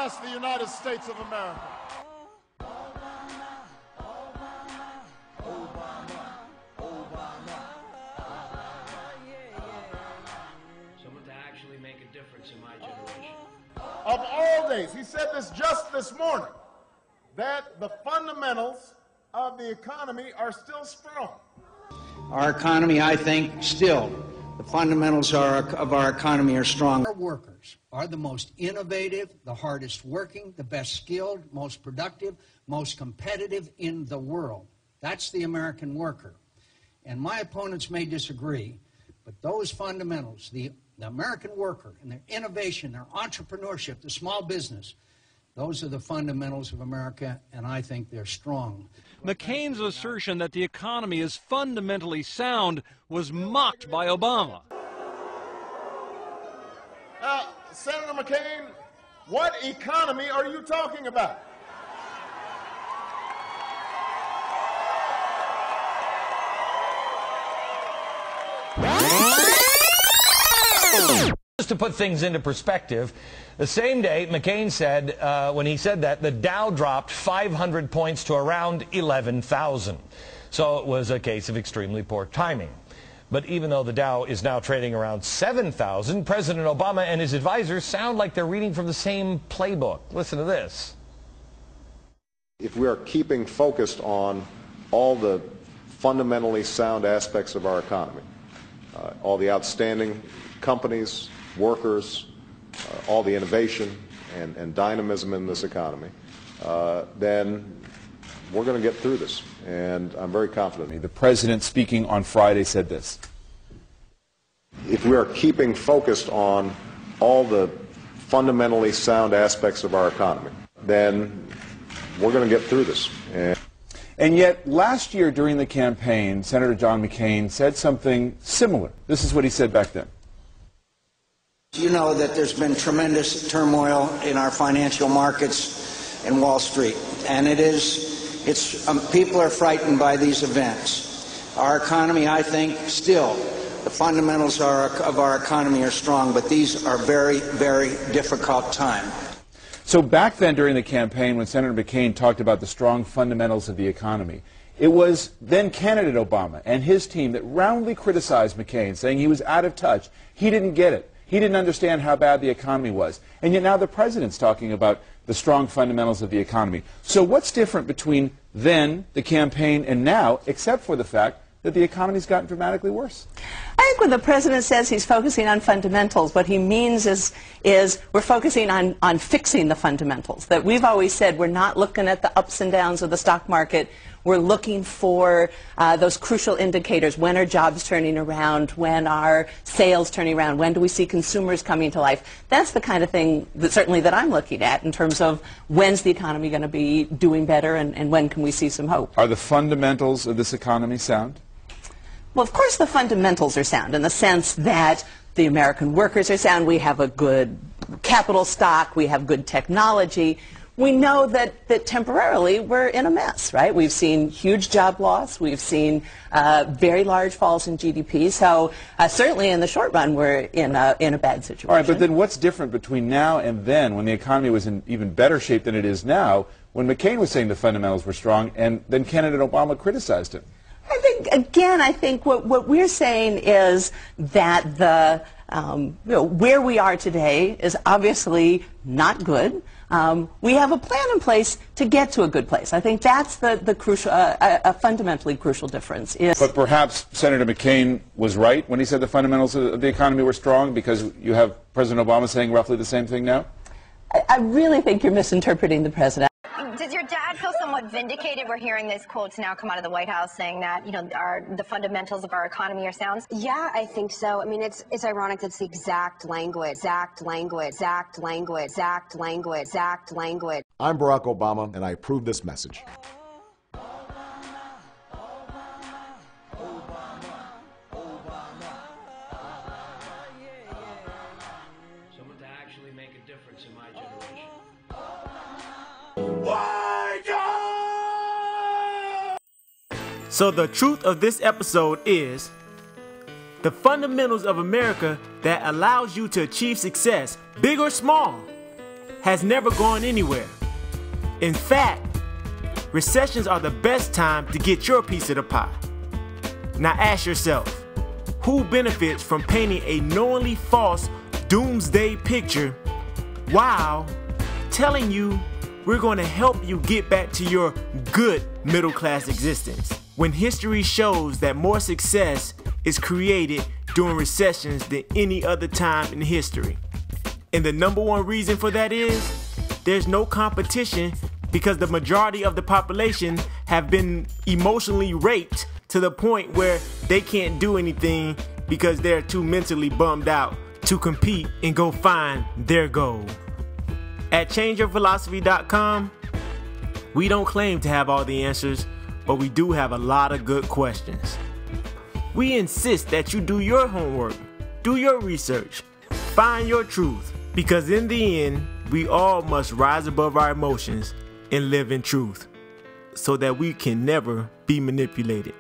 bless the United States of America. Someone to actually make a difference in my generation. Of all days, he said this just this morning, that the fundamentals of the economy are still strong. Our economy, I think, still, the fundamentals of our economy are strong. Our workers are the most innovative, the hardest working, the best skilled, most productive, most competitive in the world. That's the American worker. And my opponents may disagree, but those fundamentals, the American worker and their innovation, their entrepreneurship, the small business, those are the fundamentals of America, and I think they're strong. McCain's assertion that the economy is fundamentally sound was mocked by Obama. Senator McCain, what economy are you talking about? Just to put things into perspective, the same day McCain said, when he said that, the Dow dropped 500 points to around 11,000. So it was a case of extremely poor timing. But even though the Dow is now trading around 7,000, President Obama and his advisors sound like they're reading from the same playbook. Listen to this. If we are keeping focused on all the fundamentally sound aspects of our economy, all the outstanding companies, workers, all the innovation and dynamism in this economy, then we're going to get through this, and I'm very confident. The president, speaking on Friday, said this. If we are keeping focused on all the fundamentally sound aspects of our economy, then we're going to get through this. And yet, last year during the campaign, Senator John McCain said something similar. This is what he said back then. You know that there's been tremendous turmoil in our financial markets and Wall Street, and people are frightened by these events. Our economy, I think, still, the fundamentals of our economy are strong, but these are very, very difficult times. So back then during the campaign, when Senator McCain talked about the strong fundamentals of the economy, it was then candidate Obama and his team that roundly criticized McCain, saying he was out of touch. He didn't get it. He didn't understand how bad the economy was. And yet now the president's talking about the strong fundamentals of the economy. So what's different between then, the campaign, and now, except for the fact that the economy's gotten dramatically worse? I think when the president says he's focusing on fundamentals, what he means is we're focusing on fixing the fundamentals. That we've always said we're not looking at the ups and downs of the stock market. We're looking for those crucial indicators. When are jobs turning around? When are sales turning around? When do we see consumers coming to life? That's the kind of thing that certainly that I'm looking at in terms of when's the economy going to be doing better and when can we see some hope. Are the fundamentals of this economy sound? Well, of course the fundamentals are sound in the sense that the American workers are sound. We have a good capital stock. We have good technology. We know that temporarily we're in a mess, right? We've seen huge job loss. We've seen very large falls in GDP. So certainly in the short run, we're in a bad situation. All right, but then what's different between now and then when the economy was in even better shape than it is now, when McCain was saying the fundamentals were strong and then candidate Obama criticized him? I think what we're saying is that where we are today is obviously not good. We have a plan in place to get to a good place. I think that's the crucial, a fundamentally crucial difference. But perhaps Senator McCain was right when he said the fundamentals of the economy were strong, because you have President Obama saying roughly the same thing now? I really think you're misinterpreting the president. Does your dad feel somewhat vindicated? We're hearing these quotes now come out of the White House saying that, the fundamentals of our economy are sound. Yeah, I think so. I mean, it's ironic that's the exact language. I'm Barack Obama, and I approve this message. Someone to actually make a difference in my generation. So the truth of this episode is the fundamentals of America that allows you to achieve success, big or small, has never gone anywhere. In fact, recessions are the best time to get your piece of the pie. Now ask yourself, who benefits from painting a knowingly false doomsday picture while telling you we're going to help you get back to your good middle-class existence, when history shows that more success is created during recessions than any other time in history? And the number one reason for that is there's no competition, because the majority of the population have been emotionally raped to the point where they can't do anything because they're too mentally bummed out to compete and go find their goal. At ChangeYourPhilosophy.com, we don't claim to have all the answers, but we do have a lot of good questions. We insist that you do your homework, do your research, find your truth, because in the end, we all must rise above our emotions and live in truth so that we can never be manipulated.